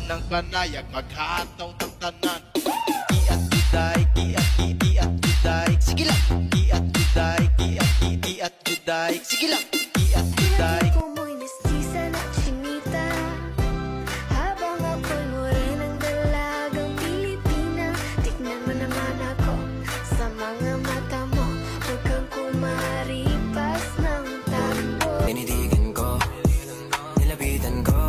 Paglaban ng panayag, maghataw ng tanan. Giat juday, giat juday. Sige lang. Giat juday, giat juday. Sige lang. Giat juday. Pinag-ko mo'y mestiza na chinita, habang ako'y morenang dalagang Pilipina. Tignan mo naman ako sa mga mata mo, huwag kang kumaripas ng takbo. Tinitigan ko, nilapitan ko,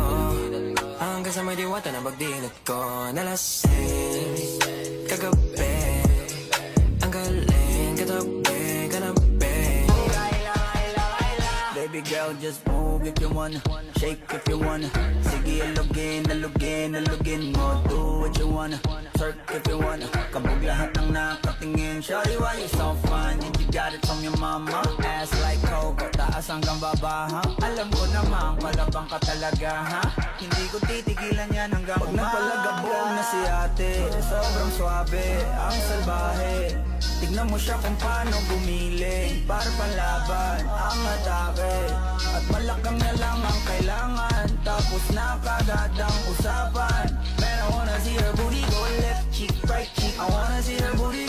hanggang sa may diwata na pagdilat ko. Nalasing kagabi, ang galing katabi, kanabi. Baby girl, just move if you wanna, shake if you wanna. Sige, alugin, alugin, alugin mo. Do what you wanna, twerk if you wanna. Kabog lahat ng nakatingin. Shawty, why you so fun? And you got it from your mama. Ass like Coco, taas hanggang baba, ha? Alam ko naman, palabang ka talaga, ha? Hindi ko titigilan yan hanggang umaga. Pag napalagabog na si ate, sobrang swabe, ang salbahe. Tignan mo siya kung paano gumiling, para panlaban ang atake. At malakang na lang ang kailangan, tapos na kagad ang usapan. Man, I wanna see her booty go left cheek, right cheek. I wanna see her booty